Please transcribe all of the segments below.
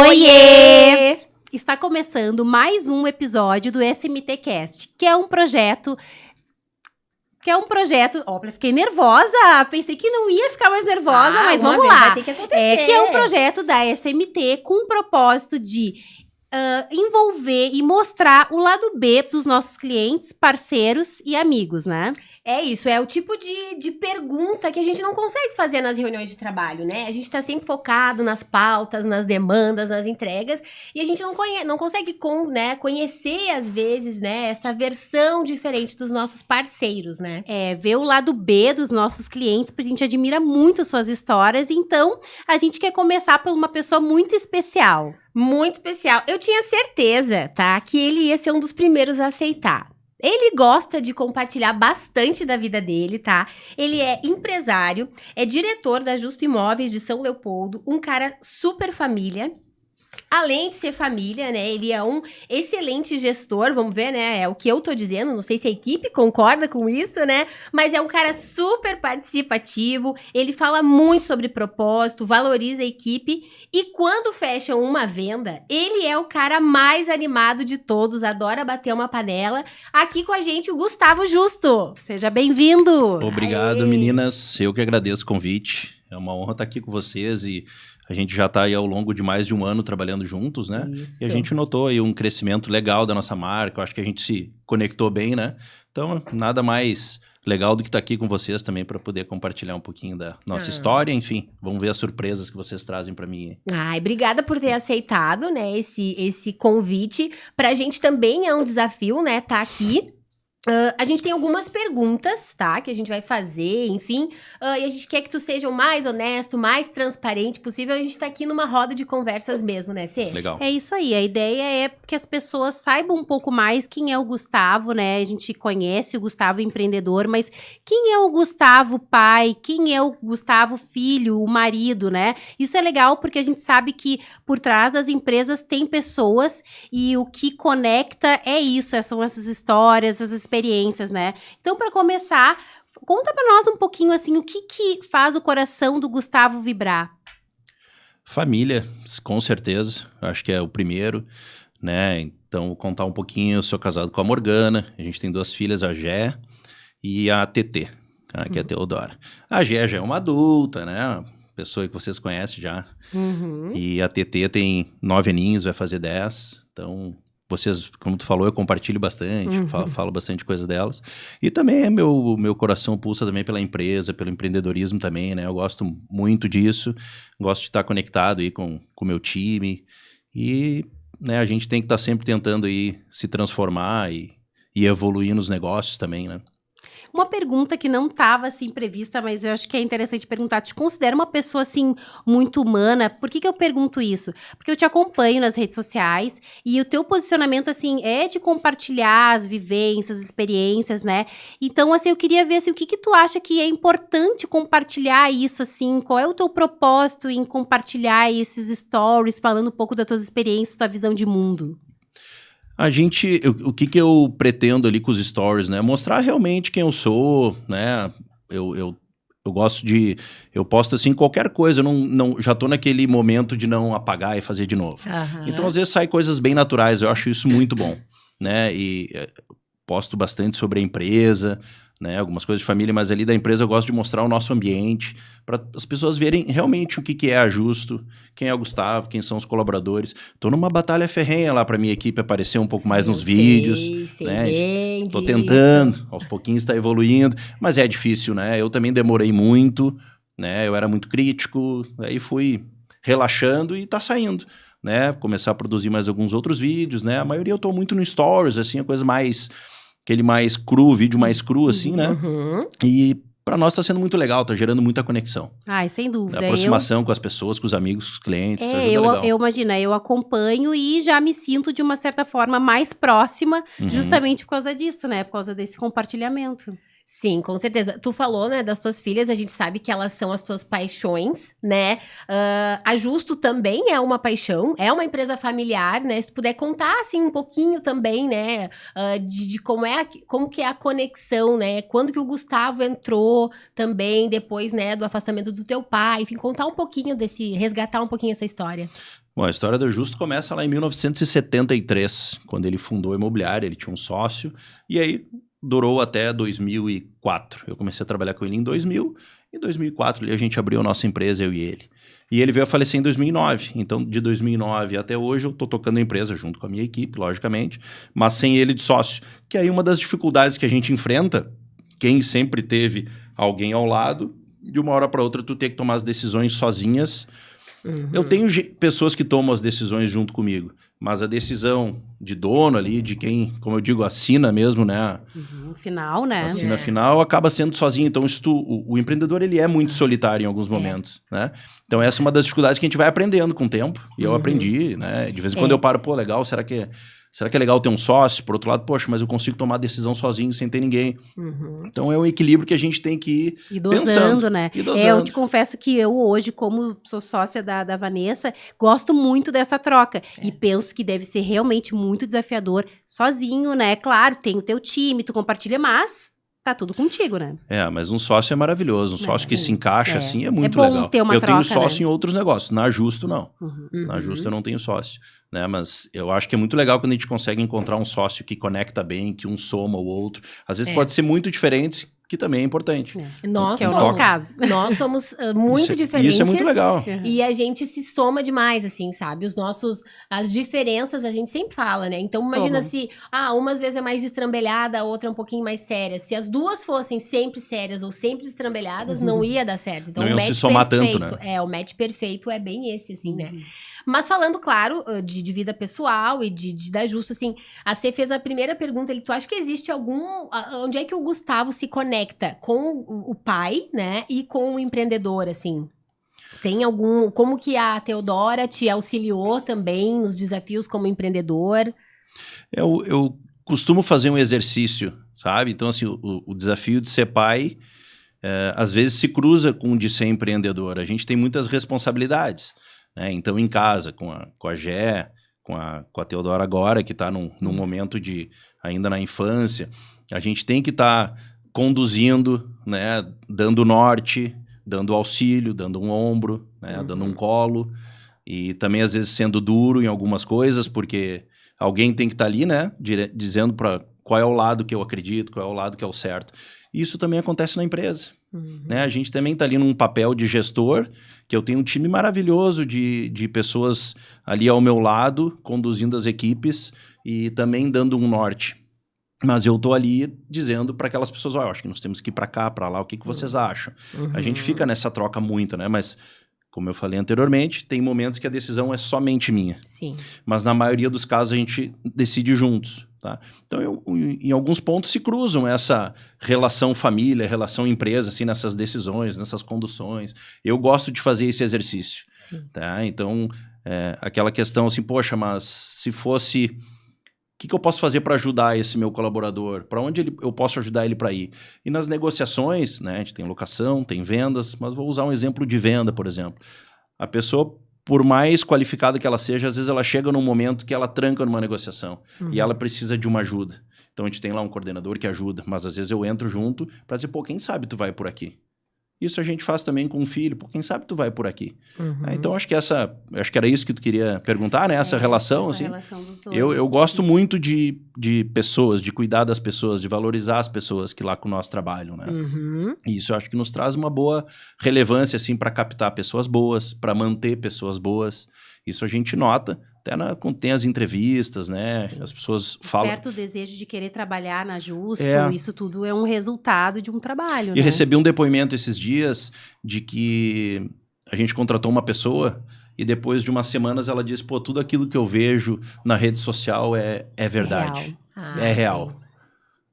Oiê! Está começando mais um episódio do SMT Cast, que é um projeto... Olha, fiquei nervosa, pensei que não ia ficar mais nervosa, mas vamos lá. Vai ter que acontecer. Que é um projeto da SMT com o propósito de envolver e mostrar o lado B dos nossos clientes, parceiros e amigos, né? É isso, é o tipo de pergunta que a gente não consegue fazer nas reuniões de trabalho, né? A gente tá sempre focado nas pautas, nas demandas, nas entregas, e a gente não consegue conhecer, às vezes, né, essa versão diferente dos nossos parceiros, né? Ver o lado B dos nossos clientes, porque a gente admira muito suas histórias, então a gente quer começar por uma pessoa muito especial. Muito especial. Eu tinha certeza, tá, que ele ia ser um dos primeiros a aceitar. Ele gosta de compartilhar bastante da vida dele, tá? Ele é empresário, é diretor da Justo Imóveis de São Leopoldo, um cara super família. Além de ser família, né, ele é um excelente gestor, vamos ver, né, é o que eu tô dizendo, não sei se a equipe concorda com isso, né, mas é um cara super participativo, ele fala muito sobre propósito, valoriza a equipe, e quando fecham uma venda, ele é o cara mais animado de todos, adora bater uma panela. Aqui com a gente, o Gustavo Justo. Seja bem-vindo! Obrigado, meninas, eu que agradeço o convite, é uma honra estar aqui com vocês e... A gente já está aí ao longo de mais de um ano trabalhando juntos, né? Isso. E a gente notou aí um crescimento legal da nossa marca. Eu acho que a gente se conectou bem, né? Então, nada mais legal do que estar aqui com vocês também para poder compartilhar um pouquinho da nossa história. Enfim, vamos ver as surpresas que vocês trazem para mim. Ai, obrigada por ter aceitado, né, esse convite. Pra gente também é um desafio, né, tá aqui. A gente tem algumas perguntas, tá? Que a gente vai fazer, enfim. E a gente quer que tu seja o mais honesto, mais transparente possível. A gente tá aqui numa roda de conversas mesmo, né, Cê? Legal. É isso aí, a ideia é que as pessoas saibam um pouco mais quem é o Gustavo, né? A gente conhece o Gustavo empreendedor, mas quem é o Gustavo pai? Quem é o Gustavo filho, o marido, né? Isso é legal porque a gente sabe que por trás das empresas tem pessoas e o que conecta é isso, são essas histórias, essas experiências, né? Então, para começar, conta para nós um pouquinho, assim, o que faz o coração do Gustavo vibrar? Família, com certeza. Acho que é o primeiro, né? Então, vou contar um pouquinho. Eu sou casado com a Morgana. A gente tem 2 filhas, a Gé e a TT, que é a Teodora. A Gé já é uma adulta, né? Uma pessoa que vocês conhecem já. Uhum. E a TT tem 9 aninhos, vai fazer 10. Então... Vocês, como tu falou, eu compartilho bastante, falo bastante coisas delas. E também meu coração pulsa também pela empresa, pelo empreendedorismo também, né? Eu gosto muito disso, gosto de estar conectado aí com o meu time. E né, a gente tem que estar sempre tentando aí se transformar e evoluir nos negócios também, né? Uma pergunta que não estava, assim, prevista, mas eu acho que é interessante perguntar. Te considera uma pessoa, assim, muito humana? Por que eu pergunto isso? Porque eu te acompanho nas redes sociais e o teu posicionamento, assim, é de compartilhar as vivências, as experiências, né? Então, assim, eu queria ver, assim, o que tu acha que é importante compartilhar isso, assim? Qual é o teu propósito em compartilhar esses stories, falando um pouco das tuas experiências, tua visão de mundo? O que eu pretendo ali com os stories, né? Mostrar realmente quem eu sou, né? Eu gosto de... Eu posto, assim, qualquer coisa. Eu não, já tô naquele momento de não apagar e fazer de novo. Uhum. Então, às vezes, sai coisas bem naturais. Eu acho isso muito bom, né? E posto bastante sobre a empresa, né? Algumas coisas de família, mas ali da empresa eu gosto de mostrar o nosso ambiente para as pessoas verem realmente o que é a Justo, quem é o Gustavo, quem são os colaboradores. Tô numa batalha ferrenha lá para minha equipe aparecer um pouco mais nos vídeos, né? Tô tentando, aos pouquinhos está evoluindo, mas é difícil, né? Eu também demorei muito, né? Eu era muito crítico, aí fui relaxando e tá saindo, né? Começar a produzir mais alguns outros vídeos, né? A maioria eu tô muito no stories, assim, a coisa mais... Aquele mais cru, vídeo mais cru, assim, né? Uhum. E para nós tá sendo muito legal, tá gerando muita conexão. Ai, sem dúvida. A aproximação com as pessoas, com os amigos, com os clientes, isso ajuda legal. Eu imagino, eu acompanho e já me sinto de uma certa forma mais próxima, justamente por causa disso, né? Por causa desse compartilhamento. Sim, com certeza. Tu falou, né, das tuas filhas, a gente sabe que elas são as tuas paixões, né? A Justo também é uma paixão, é uma empresa familiar, né? Se tu puder contar, assim, um pouquinho também, né, de como que é a conexão, né? Quando que o Gustavo entrou também, depois, né, do afastamento do teu pai, enfim, contar um pouquinho resgatar um pouquinho essa história. Bom, a história do Justo começa lá em 1973, quando ele fundou a imobiliária, ele tinha um sócio, e aí durou até 2004. Eu comecei a trabalhar com ele em 2000, em 2004 ali a gente abriu a nossa empresa, eu e ele. E ele veio a falecer em 2009, então de 2009 até hoje eu estou tocando a empresa junto com a minha equipe, logicamente, mas sem ele de sócio. Que aí uma das dificuldades que a gente enfrenta, quem sempre teve alguém ao lado, de uma hora para outra tu ter que tomar as decisões sozinhas. Eu tenho pessoas que tomam as decisões junto comigo, mas a decisão de dono ali, de quem, como eu digo, assina mesmo, né? Final, né? Assina final, acaba sendo sozinho. Então, o empreendedor, ele é muito solitário em alguns momentos, né? Então, essa é uma das dificuldades que a gente vai aprendendo com o tempo. E eu aprendi, né? De vez em quando eu paro, pô, legal, será que é legal ter um sócio? Por outro lado, poxa, mas eu consigo tomar decisão sozinho, sem ter ninguém. Então, é um equilíbrio que a gente tem que ir dosando, pensando, né? E dosando. Eu te confesso que eu hoje, como sou sócia da Vanessa, gosto muito dessa troca. E penso que deve ser realmente muito desafiador sozinho, né? Claro, tem o teu time, tu compartilha, mas tá tudo contigo, né? Mas um sócio é maravilhoso. Um sócio que se encaixa assim é muito bom legal. ter uma eu troca, tenho sócio né? em outros negócios. Na Justo, não. Na Justo eu não tenho sócio. Né? Mas eu acho que é muito legal quando a gente consegue encontrar um sócio que conecta bem, que um soma o outro. Às vezes pode ser muito diferente, que também é importante. Nós Que é o nosso caso. Nós somos muito diferentes. Isso é muito legal. E a gente se soma demais, assim, sabe? As diferenças a gente sempre fala, né? Então, imagina se, umas vezes é mais destrambelhada, a outra é um pouquinho mais séria. Se as duas fossem sempre sérias ou sempre destrambelhadas, não ia dar certo. Então, não o iam match se somar perfeito, tanto, né? o match perfeito é bem esse, assim, né? Mas falando, claro, de vida pessoal e de dar justo, assim, a Cê fez a primeira pergunta, tu acha que existe onde é que o Gustavo se conecta com o pai, né, e com o empreendedor, assim? Tem como que a Teodora te auxiliou também nos desafios como empreendedor? Eu costumo fazer um exercício, sabe? Então, assim, o desafio de ser pai, às vezes se cruza com o de ser empreendedor. A gente tem muitas responsabilidades, né? Então, em casa, com a Gé, com a Teodora agora, que está num momento ainda na infância, a gente tem que estar conduzindo, né? Dando norte, dando auxílio, dando um ombro, né? Dando um colo, e também às vezes sendo duro em algumas coisas, porque alguém tem que estar ali, né? Dizendo para qual é o lado que eu acredito, qual é o lado que é o certo. Isso também acontece na empresa. Né? A gente também está ali num papel de gestor, que eu tenho um time maravilhoso de pessoas ali ao meu lado, conduzindo as equipes e também dando um norte. Mas eu tô ali dizendo para aquelas pessoas, eu acho que nós temos que ir para cá, para lá, o que vocês acham? A gente fica nessa troca muito, né? Mas, como eu falei anteriormente, tem momentos que a decisão é somente minha. Sim. Mas na maioria dos casos a gente decide juntos, tá? Então, em alguns pontos se cruzam essa relação família, relação empresa, assim, nessas decisões, nessas conduções. Eu gosto de fazer esse exercício, tá? Então, aquela questão assim, poxa, mas se fosse... O que eu posso fazer para ajudar esse meu colaborador? Para onde eu posso ajudar ele para ir? E nas negociações, né, a gente tem locação, tem vendas, mas vou usar um exemplo de venda, por exemplo. A pessoa, por mais qualificada que ela seja, às vezes ela chega num momento que ela tranca numa negociação e ela precisa de uma ajuda. Então a gente tem lá um coordenador que ajuda, mas às vezes eu entro junto para dizer, pô, quem sabe tu vai por aqui? Isso a gente faz também com um filho. Pô, quem sabe tu vai por aqui. Então, acho que era isso que tu queria perguntar, né? Essa relação, assim. Relação dos dois. Eu gosto muito de pessoas, de cuidar das pessoas, de valorizar as pessoas que lá com nós trabalham, né? E isso eu acho que nos traz uma boa relevância, assim, para captar pessoas boas, para manter pessoas boas. Isso a gente nota, até quando tem as entrevistas, né? Sim. As pessoas falam... Certo o desejo de querer trabalhar na Justo, isso tudo é um resultado de um trabalho, E recebi um depoimento esses dias de que a gente contratou uma pessoa e depois de umas semanas ela disse, pô, tudo aquilo que eu vejo na rede social é verdade. É real. Sim.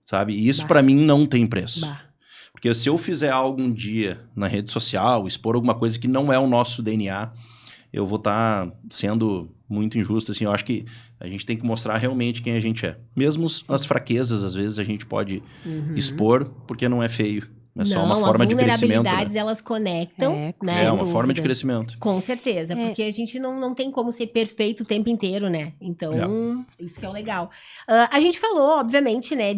Sabe? E isso para mim não tem preço. Porque se eu fizer algo um dia na rede social, expor alguma coisa que não é o nosso DNA... eu vou estar sendo muito injusto, assim, eu acho que a gente tem que mostrar realmente quem a gente é. Mesmo as fraquezas, às vezes, a gente pode expor, porque não é feio, É só uma forma de crescimento. As vulnerabilidades, elas conectam, né? É uma forma de crescimento. Com certeza, porque a gente não tem como ser perfeito o tempo inteiro, né? Então, isso que é o legal. A gente falou, obviamente, né,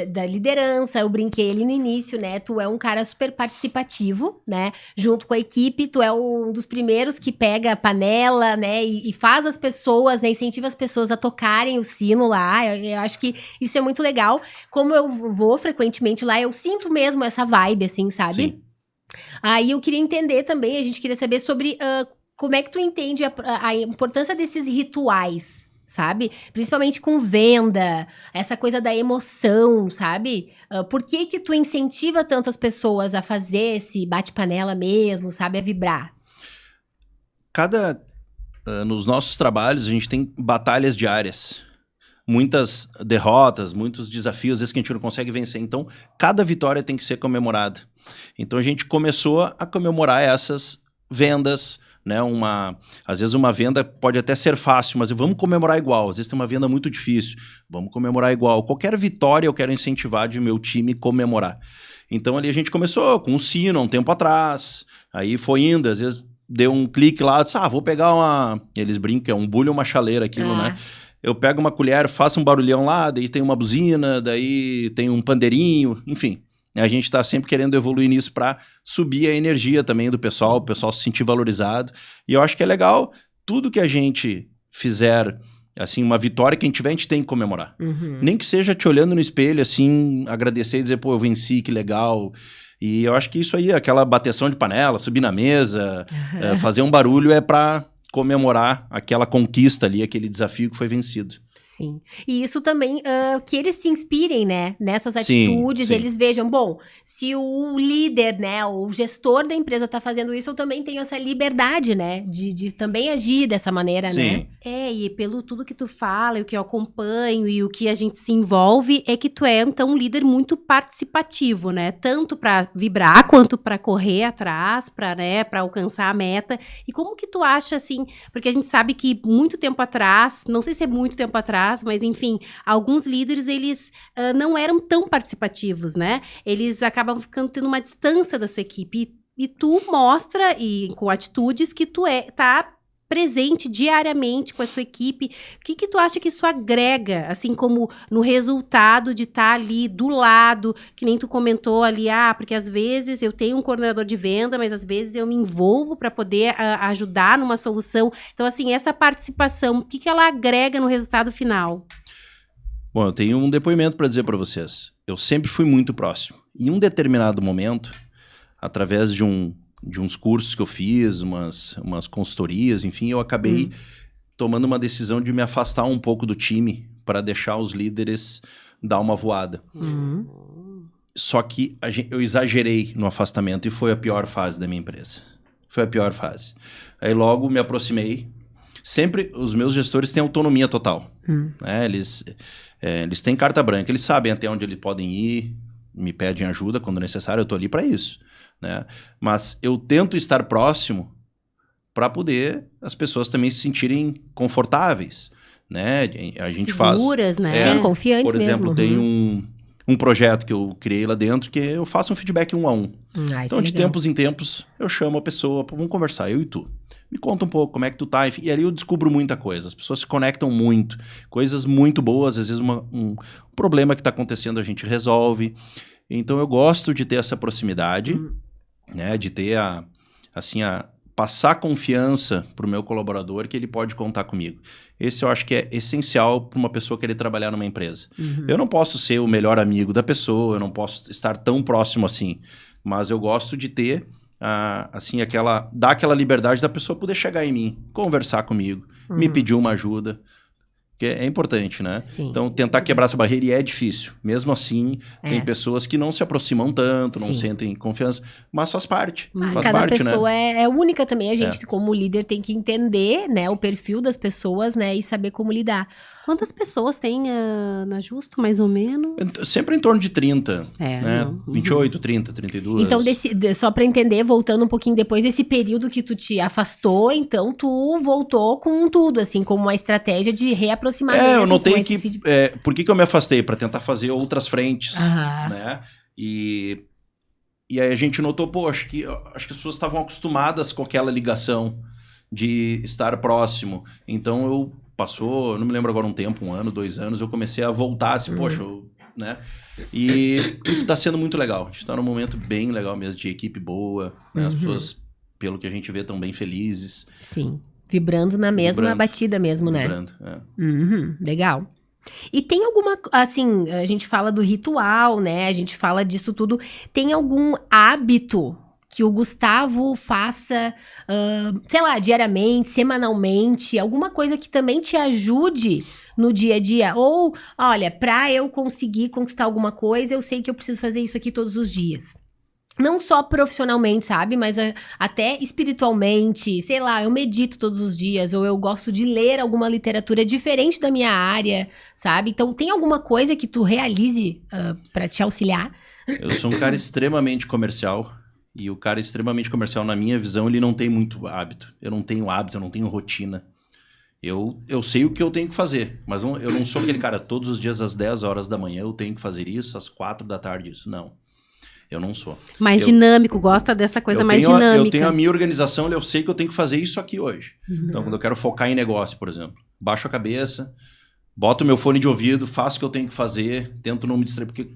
da liderança, eu brinquei ali no início, né? Tu é um cara super participativo, né? Junto com a equipe, tu é um dos primeiros que pega a panela, né? E faz as pessoas, né? Incentiva as pessoas a tocarem o sino lá. Eu acho que isso é muito legal. Como eu vou frequentemente lá, eu sinto mesmo essa vibe, assim, sabe? Sim. Aí eu queria entender também, a gente queria saber sobre como é que tu entende a importância desses rituais, sabe? Principalmente com venda, essa coisa da emoção, sabe? Por que que tu incentiva tanto as pessoas a fazer esse bate-panela mesmo, sabe? A vibrar? Nos nossos trabalhos, a gente tem batalhas diárias. Muitas derrotas, muitos desafios, às vezes que a gente não consegue vencer. Então, cada vitória tem que ser comemorada. Então, a gente começou a comemorar essas vendas, né? Às vezes uma venda pode até ser fácil, mas vamos comemorar igual. Às vezes tem uma venda muito difícil, vamos comemorar igual. Qualquer vitória eu quero incentivar de meu time comemorar. Então, ali a gente começou com um sino há um tempo atrás, aí foi indo, às vezes deu um clique lá, disse, vou pegar eles brincam, um bulho ou uma chaleira, aquilo, né? Eu pego uma colher, faço um barulhão lá, daí tem uma buzina, daí tem um pandeirinho, enfim. A gente está sempre querendo evoluir nisso para subir a energia também do pessoal, o pessoal se sentir valorizado. E eu acho que é legal, tudo que a gente fizer, assim, uma vitória que a gente tem que comemorar. Nem que seja te olhando no espelho, assim, agradecer e dizer, pô, eu venci, que legal. E eu acho que isso aí, aquela bateção de panela, subir na mesa, fazer um barulho é para comemorar aquela conquista ali, aquele desafio que foi vencido. Sim. E isso também, que eles se inspirem, né? Nessas atitudes, sim. Eles vejam, bom, se o líder, né, o gestor da empresa tá fazendo isso, eu também tenho essa liberdade, né? De também agir dessa maneira, né? E pelo tudo que tu fala, e o que eu acompanho, e o que a gente se envolve, é que tu é, então, um líder muito participativo, né? Tanto pra vibrar, quanto pra correr atrás, pra alcançar a meta. E como que tu acha, assim, porque a gente sabe que muito tempo atrás, não sei se é muito tempo atrás, mas enfim, alguns líderes, eles não eram tão participativos, né? Eles acabam tendo uma distância da sua equipe. E tu mostra, com atitudes, que tu tá presente diariamente com a sua equipe. O que tu acha que isso agrega, assim como no resultado de estar ali do lado, que nem tu comentou ali, porque às vezes eu tenho um coordenador de venda, mas às vezes eu me envolvo para poder ajudar numa solução. Então, assim, essa participação, o que ela agrega no resultado final? Bom, eu tenho um depoimento para dizer para vocês. Eu sempre fui muito próximo. Em um determinado momento, através de uns cursos que eu fiz, umas consultorias, enfim, eu acabei tomando uma decisão de me afastar um pouco do time para deixar os líderes dar uma voada. Só que eu exagerei no afastamento e foi a pior fase da minha empresa. Foi a pior fase. Aí logo me aproximei. Sempre os meus gestores têm autonomia total. Né? Eles têm carta branca, eles sabem até onde eles podem ir, me pedem ajuda quando necessário, eu estou ali para isso. Né? Mas eu tento estar próximo para poder as pessoas também se sentirem confortáveis, né? A gente seguras, né? Sim, confiantes por exemplo, mesmo. Tem um projeto que eu criei lá dentro que eu faço um feedback 1 a 1. Então, de tempos em tempos, eu chamo a pessoa, vamos conversar, eu e tu. Me conta um pouco como é que tu tá. E ali eu descubro muita coisa. As pessoas se conectam muito. Coisas muito boas. Às vezes um problema que está acontecendo a gente resolve. Então eu gosto de ter essa proximidade, né? De ter passar confiança para o meu colaborador que ele pode contar comigo. Esse eu acho que é essencial para uma pessoa querer trabalhar numa empresa. Eu não posso ser o melhor amigo da pessoa, eu não posso estar tão próximo assim. Mas eu gosto de ter dar aquela liberdade da pessoa poder chegar em mim, conversar comigo, me pedir uma ajuda, que é importante, né? Sim. Então, tentar quebrar essa barreira e é difícil. Mesmo assim, tem pessoas que não se aproximam tanto, não sentem confiança, mas faz parte. Faz Cada parte, pessoa né? é única também. A gente, como líder, tem que entender, né, o perfil das pessoas, né, e saber como lidar. Quantas pessoas tem na Justo, mais ou menos? Sempre em torno de 30, né? Não. 28, 30, 32. Então, só pra entender, voltando um pouquinho depois, esse período que tu te afastou, então tu voltou com tudo, assim, como uma estratégia de reaproximar mesmo. Eu notei que... por que eu me afastei? Para tentar fazer outras frentes, Aham. né? E E aí a gente notou, pô, acho que as pessoas estavam acostumadas com aquela ligação de estar próximo. Então não me lembro agora um tempo, 1 ano, 2 anos, eu comecei a voltar, assim, poxa, né? E tá sendo muito legal. A gente tá num momento bem legal mesmo, de equipe boa, né? As pessoas, pelo que a gente vê, estão bem felizes. Sim. Vibrando na mesma batida mesmo, né? Vibrando, legal. E tem alguma, assim, a gente fala do ritual, né? A gente fala disso tudo. Tem algum hábito que o Gustavo faça, sei lá, diariamente, semanalmente? Alguma coisa que também te ajude no dia a dia? Ou, olha, pra eu conseguir conquistar alguma coisa, eu sei que eu preciso fazer isso aqui todos os dias. Não só profissionalmente, sabe? Mas até espiritualmente. Sei lá, eu medito todos os dias. Ou eu gosto de ler alguma literatura diferente da minha área, sabe? Então, tem alguma coisa que tu realize pra te auxiliar? Eu sou um cara extremamente comercial. E o cara extremamente comercial, na minha visão, ele não tem muito hábito. Eu não tenho hábito, eu não tenho rotina. Eu sei o que eu tenho que fazer. Mas eu não sou aquele cara, todos os dias às 10 horas da manhã eu tenho que fazer isso, às 4 da tarde isso. Não. Eu não sou. Mais dinâmico, gosta dessa coisa mais dinâmica. Eu tenho a minha organização, eu sei que eu tenho que fazer isso aqui hoje. Então, quando eu quero focar em negócio, por exemplo, baixo a cabeça, boto o meu fone de ouvido, faço o que eu tenho que fazer, tento não me distrair, porque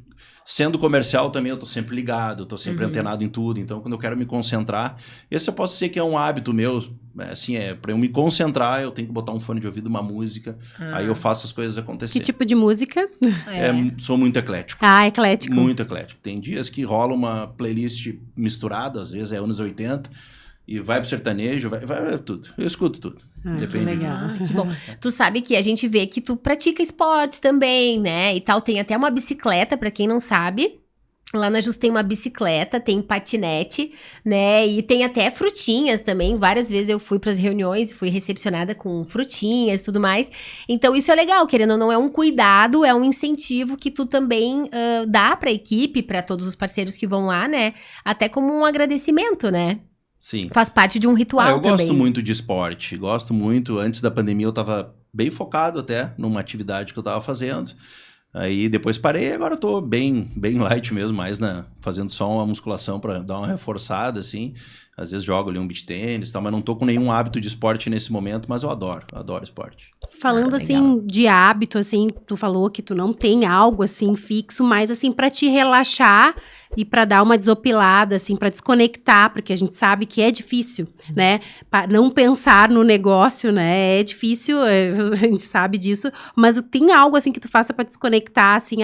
sendo comercial também eu tô sempre ligado, eu tô sempre antenado em tudo. Então, quando eu quero me concentrar, esse eu posso dizer que é um hábito meu, assim, para eu me concentrar, eu tenho que botar um fone de ouvido, uma música, aí eu faço as coisas acontecerem. Que tipo de música? Sou muito eclético. Ah, eclético. Muito eclético. Tem dias que rola uma playlist misturada, às vezes é anos 80, e vai pro sertanejo, vai tudo. Eu escuto tudo. Depende legal. Que bom. Tu sabe que a gente vê que tu pratica esportes também, né? E tal, tem até uma bicicleta, pra quem não sabe. Lá na Just tem uma bicicleta, tem patinete, né? E tem até frutinhas também. Várias vezes eu fui pras reuniões e fui recepcionada com frutinhas e tudo mais. Então isso é legal, querendo ou não, é um cuidado, é um incentivo que tu também dá pra equipe, pra todos os parceiros que vão lá, né? Até como um agradecimento, né? Sim. Faz parte de um ritual eu também. gosto muito de esporte, gosto muito. Antes da pandemia eu tava bem focado até numa atividade que eu tava fazendo. Aí depois parei e agora eu tô bem light mesmo, mais fazendo só uma musculação para dar uma reforçada, assim. Às vezes jogo ali um beach tênis e tal, mas não tô com nenhum hábito de esporte nesse momento, mas eu adoro esporte. Falando assim de hábito, assim, tu falou que tu não tem algo assim fixo, mas assim, pra te relaxar e pra dar uma desopilada, assim, pra desconectar, porque a gente sabe que é difícil, né? Não pensar no negócio, né? É difícil, a gente sabe disso, mas tem algo assim que tu faça pra desconectar, assim,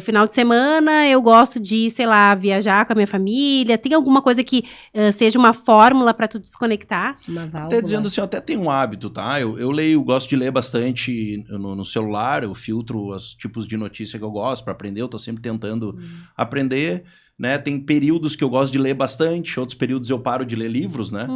final de semana eu gosto de, sei lá, viajar com a minha família, tem alguma coisa que seja uma fórmula pra tu desconectar? Até dizendo assim, eu até tenho um hábito, tá? Eu leio, gosto de ler bastante no celular, eu filtro os tipos de notícia que eu gosto pra aprender, eu tô sempre tentando aprender, né? Tem períodos que eu gosto de ler bastante, outros períodos eu paro de ler livros, né?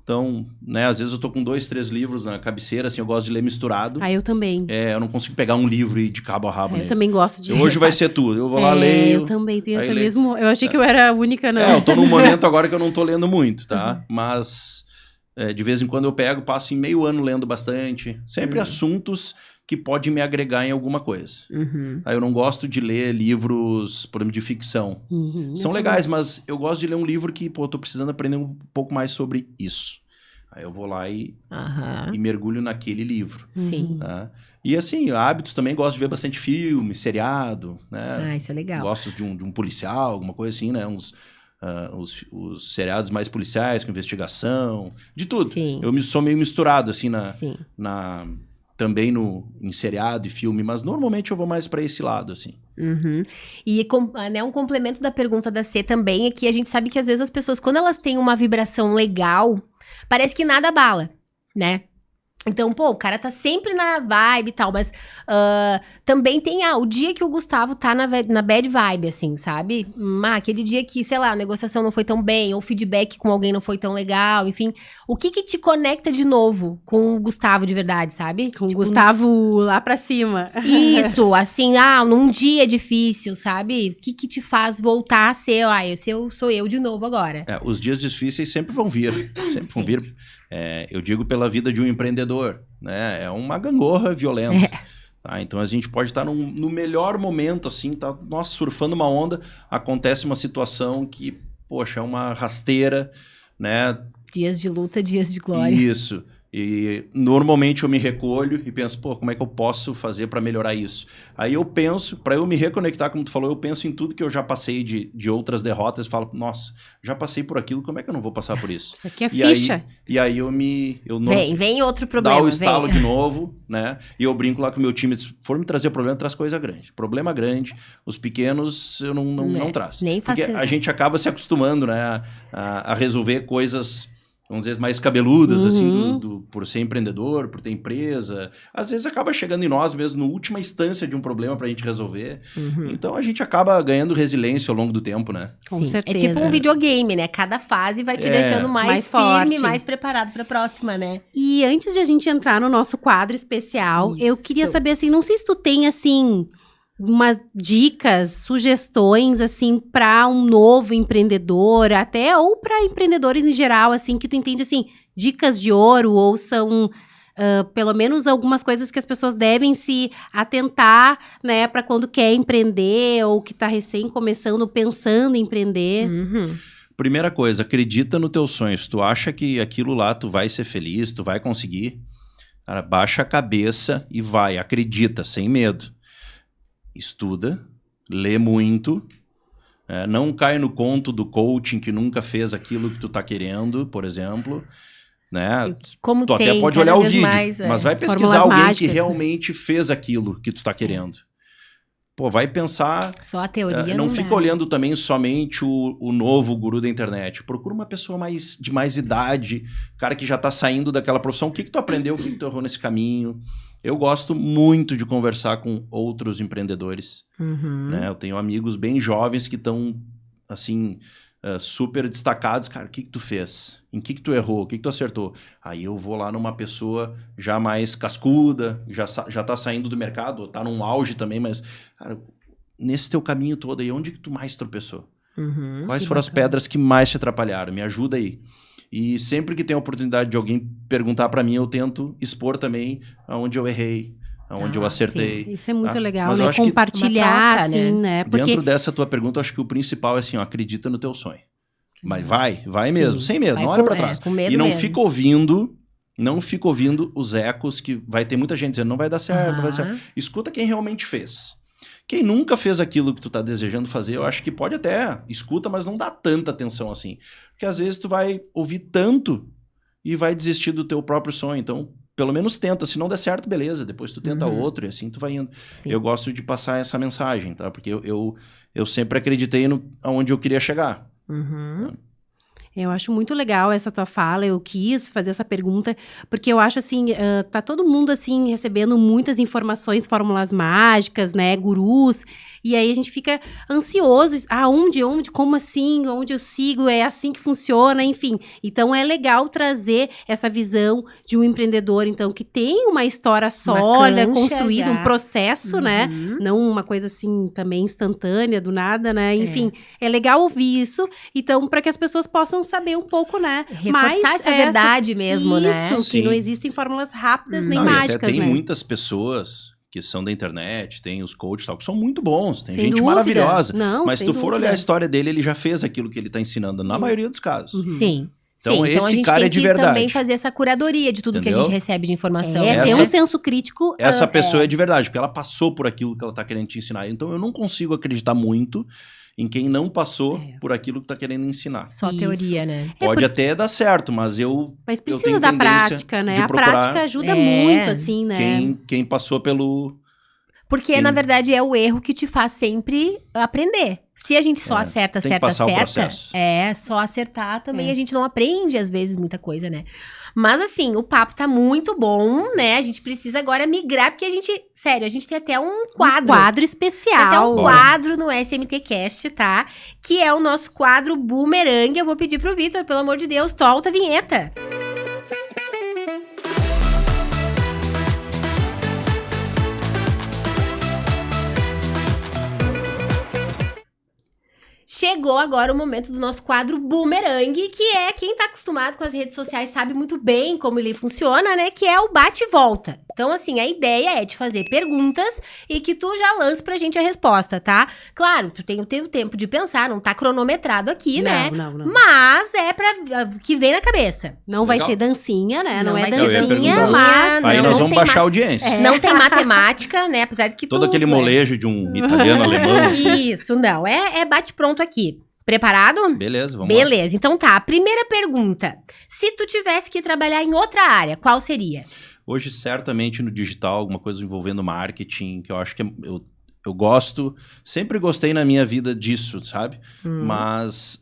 Então, né, às vezes eu tô com 2, 3 livros na cabeceira, assim, eu gosto de ler misturado. Eu também. Eu não consigo pegar um livro e ir de cabo a rabo nele. Eu também gosto de... Hoje vai ser tudo, eu vou lá, leio... Eu também tenho essa mesmo... Eu achei que eu era a única, não. Eu tô num momento agora que eu não tô lendo muito, tá? Mas de vez em quando eu passo em meio ano lendo bastante. Sempre assuntos que podem me agregar em alguma coisa. Aí eu não gosto de ler livros, por exemplo, de ficção. São legais, mas eu gosto de ler um livro que, pô, eu tô precisando aprender um pouco mais sobre isso. Aí eu vou lá e mergulho naquele livro. Sim. Tá? E assim, hábitos também, gosto de ver bastante filme, seriado, né? Isso é legal. Gosto de um policial, alguma coisa assim, né? Os seriados mais policiais, com investigação, de tudo. Sim. Eu sou meio misturado, assim, também em seriado e filme, mas normalmente eu vou mais para esse lado, assim. E né, um complemento da pergunta da C também é que a gente sabe que às vezes as pessoas, quando elas têm uma vibração legal, parece que nada abala, né? Então, pô, o cara tá sempre na vibe e tal, mas também tem o dia que o Gustavo tá na bad vibe, assim, sabe? Aquele dia que, sei lá, a negociação não foi tão bem, ou o feedback com alguém não foi tão legal, enfim. O que te conecta de novo com o Gustavo de verdade, sabe? Com o Gustavo lá pra cima. Isso, assim, num dia difícil, sabe? O que te faz voltar a ser, sou eu de novo agora. Os dias difíceis sempre vão vir, vão vir. Eu digo pela vida de um empreendedor, né? É uma gangorra violenta. Tá? Então a gente pode estar no melhor momento, assim, nós surfando uma onda, acontece uma situação que poxa, é uma rasteira, né? Dias de luta, dias de glória. Isso. E normalmente eu me recolho e penso, pô, como é que eu posso fazer para melhorar isso? Aí eu penso, para eu me reconectar, como tu falou, eu penso em tudo que eu já passei de outras derrotas e falo, nossa, já passei por aquilo, como é que eu não vou passar por isso? Isso aqui é ficha. E aí eu Vem outro problema. Dá o estalo vem. de novo, né? E eu brinco lá com o meu time, se for me trazer problema, traz coisa grande. Problema grande, os pequenos eu não traço. Nem Porque faço. a gente acaba se acostumando, né? A resolver coisas, vamos dizer, mais cabeludas, assim, por ser empreendedor, por ter empresa. Às vezes acaba chegando em nós mesmo, na última instância de um problema pra gente resolver. Então a gente acaba ganhando resiliência ao longo do tempo, né? Com certeza. É tipo um videogame, né? Cada fase vai te deixando mais firme, forte. mais preparado pra próxima, né? E antes de a gente entrar no nosso quadro especial, Isso. eu queria saber, assim, não sei se tu tem, assim, umas dicas, sugestões, assim, para um novo empreendedor, até, ou para empreendedores em geral, assim, que tu entende, assim, dicas de ouro, ou são, pelo menos, algumas coisas que as pessoas devem se atentar, né, para quando quer empreender, ou que tá recém começando, pensando em empreender. Primeira coisa, acredita no teu sonho. Se tu acha que aquilo lá tu vai ser feliz, tu vai conseguir, cara, baixa a cabeça e vai, acredita, sem medo. Estuda, lê muito, não cai no conto do coaching que nunca fez aquilo que tu tá querendo, por exemplo, né? Como Tu tem, até pode cada olhar o vez vídeo, mais, mas vai pesquisar Fórmulas alguém mágicas, que né? realmente fez aquilo que tu tá querendo. Pô, vai pensar... Só a teoria não não fica dá. olhando também somente o novo guru da internet. Procura uma pessoa de mais idade, cara que já tá saindo daquela profissão. O que tu aprendeu, o que tu errou nesse caminho? Eu gosto muito de conversar com outros empreendedores. Né? Eu tenho amigos bem jovens que estão, assim, super destacados. Cara, o que tu fez? Em que tu errou? O que tu acertou? Aí eu vou lá numa pessoa já mais cascuda, já tá saindo do mercado, ou tá num auge também, mas, cara, nesse teu caminho todo aí, onde que tu mais tropeçou? Quais foram as pedras que mais te atrapalharam? Me ajuda aí. E sempre que tem a oportunidade de alguém perguntar para mim, eu tento expor também aonde eu errei, aonde eu acertei. Sim. Isso é muito legal, Mas eu né? acho que Compartilhar, uma troca, assim, né? Porque dentro dessa tua pergunta, eu acho que o principal é assim, ó, acredita no teu sonho. Mas vai mesmo, sem medo, Vai não olha com- para trás. com medo E não mesmo. fica ouvindo os ecos que vai ter muita gente dizendo não vai dar certo, não vai dar certo. Escuta quem realmente fez. Quem nunca fez aquilo que tu tá desejando fazer, eu acho que pode até, escuta, mas não dá tanta atenção assim. Porque às vezes tu vai ouvir tanto e vai desistir do teu próprio sonho. Então, pelo menos tenta. Se não der certo, beleza. Depois tu tenta outro e assim tu vai indo. Sim. Eu gosto de passar essa mensagem, tá? Porque eu sempre acreditei aonde eu queria chegar. Eu acho muito legal essa tua fala, eu quis fazer essa pergunta, porque eu acho assim, tá todo mundo assim, recebendo muitas informações, fórmulas mágicas, né, gurus, e aí a gente fica ansioso, onde, como assim, onde eu sigo, é assim que funciona, enfim. Então é legal trazer essa visão de um empreendedor, então, que tem uma história sólida, cancha construída, já. um processo, né, não uma coisa assim, também instantânea, do nada, né, enfim. É legal ouvir isso, então, para que as pessoas possam saber um pouco, né? Reforçar essa verdade mesmo, né? Isso, que Sim. não existem fórmulas rápidas nem Não, e mágicas, até tem né? muitas pessoas que são da internet, tem os coaches e tal, que são muito bons, tem Sem gente dúvida. maravilhosa. Não, mas se sem tu for dúvida. olhar a história dele, ele já fez aquilo que ele tá ensinando, na maioria dos casos. Sim. Então, Sim, esse a gente cara tem é de que verdade. também fazer essa curadoria de tudo que a Entendeu? gente recebe de informação. É, né? ter Essa- um senso crítico. Essa pessoa é de verdade, porque ela passou por aquilo que ela tá querendo te ensinar. Então, eu não consigo acreditar muito em quem não passou por aquilo que tá querendo ensinar. Só Isso. teoria, né? Pode até dar certo, mas Mas eu precisa tenho da tendência prática, né? de A procurar prática ajuda É. muito, assim, né? quem passou pelo... Porque, na verdade, é o erro que te faz sempre aprender. Se a gente só acerta, tem que passar o processo. só acertar também a gente não aprende, às vezes, muita coisa, né? Mas, assim, o papo tá muito bom, né? A gente precisa agora migrar, porque a gente tem até um quadro. Um quadro Tem especial. até um Bora. quadro no SMT Cast, tá? Que é o nosso quadro Boomerang. Eu vou pedir pro Vitor, pelo amor de Deus, solta a vinheta. Chegou agora o momento do nosso quadro Boomerang, que é quem tá acostumado com as redes sociais sabe muito bem como ele funciona, né? Que é o bate e volta. Então, assim, a ideia é te fazer perguntas e que tu já lance pra gente a resposta, tá? Claro, tu tem o teu tempo de pensar, não tá cronometrado aqui, né? Não. Mas é pra que vem na cabeça. Não vai Legal. ser dancinha, né? Não, Não é vai ser dancinha, dancinha, mas... Aí não, nós não vamos tem baixar a audiência. Não tem matemática, né? Apesar de que Todo aquele molejo de um italiano, alemão. Isso, não. É bate pronto aqui. Preparado? Beleza, vamos lá. Beleza, então tá. A primeira pergunta. Se tu tivesse que trabalhar em outra área, qual seria? Hoje, certamente, no digital, alguma coisa envolvendo marketing, que eu acho que eu gosto, sempre gostei na minha vida disso, sabe? Mas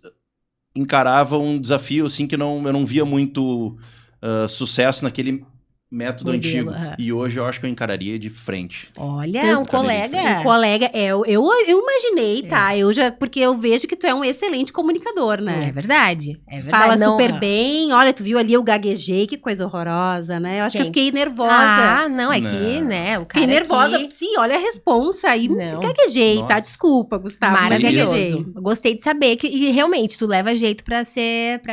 encarava um desafio, assim, que eu não via muito sucesso naquele método Modelo, antigo. E hoje eu acho que eu encararia de frente. Olha, um colega. Um colega, eu imaginei, tá? Porque eu vejo que tu é um excelente comunicador, É né? verdade, é verdade. Fala Não, super bem. Olha, tu viu ali eu gaguejei, que coisa horrorosa, né? Eu acho que eu fiquei nervosa. Ah, não, é que, Não. né, o cara Fiquei nervosa. aqui, Sim, olha a responsa aí. Não. Gaguejei, tá? Nossa. Desculpa, Gustavo. mas maravilhoso. gaguejei. Gostei de saber que, e realmente, tu leva jeito pra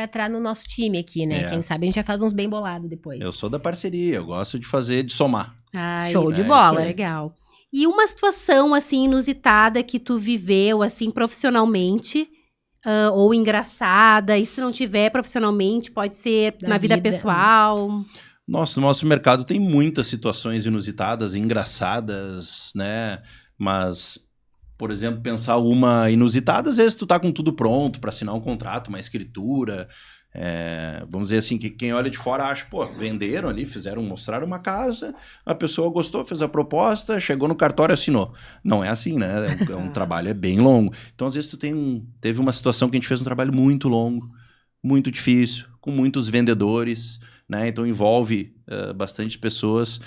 entrar no nosso time aqui, né? É. Quem sabe a gente já faz uns bem bolados depois. Eu sou da parceria, eu gosto de somar. Ai, Show de é, bola. legal. E uma situação, assim, inusitada que tu viveu, assim, profissionalmente, ou engraçada, e se não tiver profissionalmente, pode ser Da na vida vida. pessoal. Nossa, no nosso mercado tem muitas situações inusitadas, engraçadas, né? Mas, por exemplo, pensar uma inusitada, às vezes tu tá com tudo pronto para assinar um contrato, uma escritura. Vamos dizer assim, que quem olha de fora acha, pô, venderam ali, mostraram uma casa, a pessoa gostou, fez a proposta, chegou no cartório, assinou. Não é assim, né? É um trabalho, é bem longo. Então, às vezes, teve uma situação que a gente fez um trabalho muito longo, muito difícil, com muitos vendedores, né? Então, envolve bastante pessoas,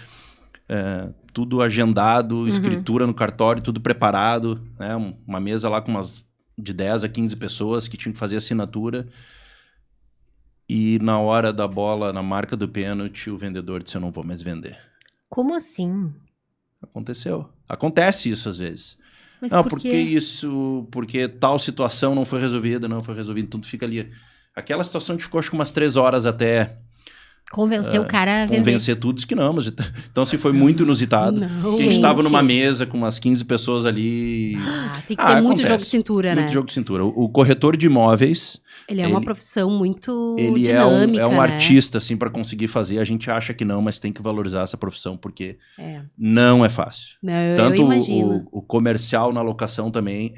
tudo agendado, escritura no cartório, tudo preparado, né? Uma mesa lá com de 10 a 15 pessoas que tinham que fazer assinatura. E na hora da bola, na marca do pênalti, o vendedor disse, eu não vou mais vender. Como assim? Aconteceu. Acontece isso às vezes. Mas Não, por porque quê? isso, porque tal situação não foi resolvida, tudo fica ali. Aquela situação que ficou acho que umas 3 horas até Convencer o cara a vender. convencer tudo, disse que não. Mas, então, se foi muito inusitado. Não. A gente estava Gente. numa mesa com umas 15 pessoas ali. Tem que ter muito acontece. jogo de cintura, né? Muito jogo de cintura. O corretor de imóveis, Ele é uma Ele- profissão muito ele dinâmica, é um né? artista, assim, para conseguir fazer. A gente acha que não, mas tem que valorizar essa profissão, porque É. não é fácil. Não, eu Tanto imagino. o comercial na locação também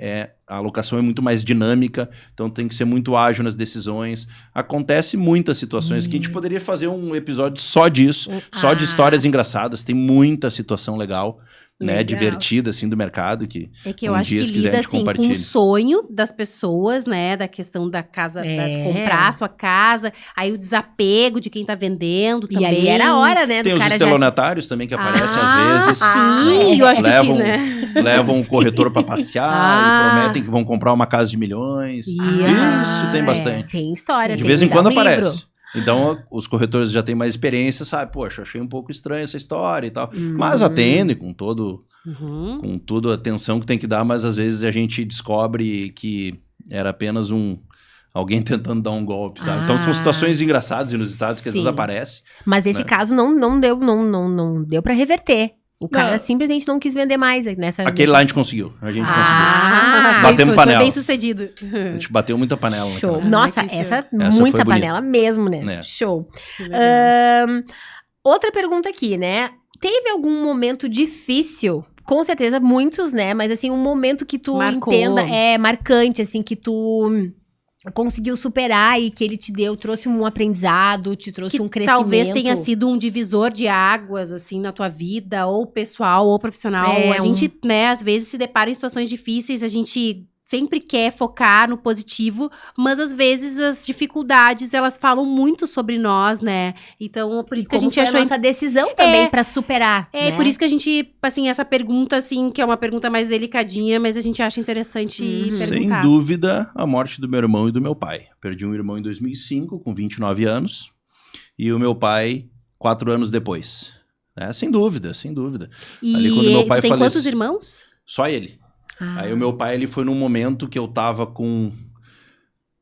a locação é muito mais dinâmica, então tem que ser muito ágil nas decisões. Acontece muitas situações que a gente poderia fazer um episódio só disso, só de histórias engraçadas. Tem muita situação legal, né, Legal. divertida assim do mercado que É que eu um acho dia, que se quiser, a lida gente assim com compartilha. o sonho das pessoas, né? Da questão da casa, de comprar a sua casa, aí o desapego de quem tá vendendo E também. ali era a hora, né? Tem do os cara estelionatários também que aparecem às vezes. Sim, eu acho levam, que, né? levam o corretor para passear e prometem que vão comprar uma casa de milhões. Isso tem bastante. Tem história. De tem vez que em dar quando um livro. aparece. Então, os corretores já têm mais experiência, sabe? Poxa, achei um pouco estranha essa história e tal. Mas atendem com Uhum. com toda a atenção que tem que dar, mas às vezes a gente descobre que era apenas alguém tentando dar um golpe, sabe? Então, são situações engraçadas, inusitadas, que às vezes Sim. aparecem. Mas esse Né? caso não deu pra reverter. O cara Não. simplesmente não quis vender mais nessa. Aquele lá a gente conseguiu. A gente conseguiu. Ah, Batemos panela. Foi bem sucedido. A gente bateu muita panela. Show. naquela- Nossa, que show. essa Essa muita foi bonita. panela mesmo, né? É. Show. Que legal. Outra pergunta aqui, né? Teve algum momento difícil? Com certeza, muitos, né? Mas assim, um momento que tu Marcou. entenda marcante, assim, que tu conseguiu superar e que ele trouxe um aprendizado, te trouxe Que um crescimento. talvez tenha sido um divisor de águas, assim, na tua vida, ou pessoal, ou profissional. A gente, né, às vezes se depara em situações difíceis, a gente sempre quer focar no positivo, mas às vezes as dificuldades, elas falam muito sobre nós, né? Então, por isso que a gente achou... a nossa decisão também pra superar, né? por isso que a gente, assim, essa pergunta, assim, que é uma pergunta mais delicadinha, mas a gente acha interessante Sem perguntar. dúvida, a morte do meu irmão e do meu pai. Perdi um irmão em 2005, com 29 anos, e o meu pai 4 anos depois. Sem dúvida, sem dúvida. E Ali, quando meu pai tem falece- quantos irmãos? Só ele. Aí o meu pai, ele foi num momento que eu tava com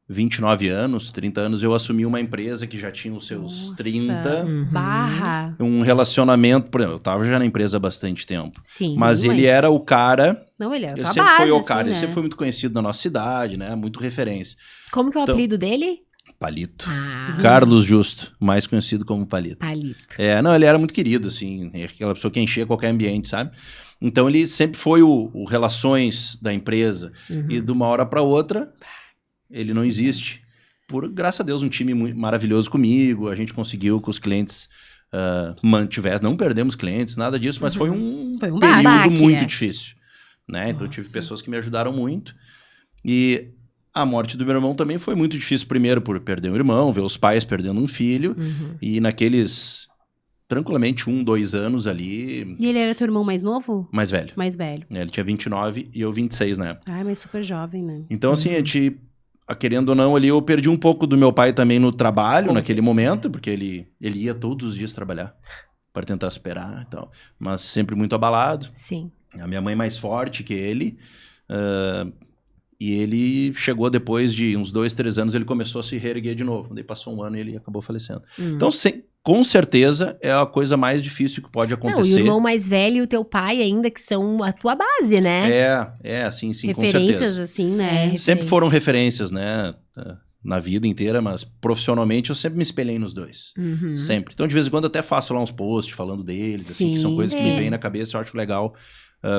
29 anos, 30 anos, eu assumi uma empresa que já tinha os seus Nossa. 30. Barra. Um relacionamento, por exemplo, eu tava já na empresa há bastante tempo. Sim. Mas ele era o cara... Não, ele era Ele tua sempre base, foi o assim, cara, né? ele sempre foi muito conhecido na nossa cidade, né? Muito referência. Como que é o Então- apelido dele? Palito. Ah, Carlos Justo, mais conhecido como Palito. Palito. Não, ele era muito querido, assim, aquela pessoa que enchia qualquer ambiente, sabe? Então ele sempre foi o relações da empresa. E de uma hora para outra, ele não existe. Graças a Deus, um time maravilhoso comigo, a gente conseguiu que os clientes mantivessem, não perdemos clientes, nada disso, mas foi um Foi um período baque, muito né? difícil, né? Então eu tive Nossa. pessoas que me ajudaram muito. E a morte do meu irmão também foi muito difícil, primeiro por perder um irmão, ver os pais perdendo um filho, e naqueles, tranquilamente, 2 anos ali, E ele era teu irmão mais novo? mais velho. Mais velho. Ele tinha 29 e eu 26 na época. Ai, mas super jovem, né? Então, assim, a gente, querendo ou não, ali eu perdi um pouco do meu pai também no trabalho, naquele momento, porque ele ia todos os dias trabalhar para tentar superar e tal, mas sempre muito abalado. Sim. A minha mãe mais forte que ele, e ele chegou depois de uns 2, 3 anos, ele começou a se reerguer de novo. Daí passou um ano e ele acabou falecendo. Então, com certeza, é a coisa mais difícil que pode Não, e o acontecer. irmão mais velho e o teu pai ainda, que são a tua base, né? Sim, com Referências, certeza. assim, né? É. Sempre foram referências, né? Na vida inteira, mas profissionalmente eu sempre me espelhei nos dois. Sempre. Então, de vez em quando, eu até faço lá uns posts falando deles, assim, que são Sim. coisas que me vêm na cabeça, eu acho legal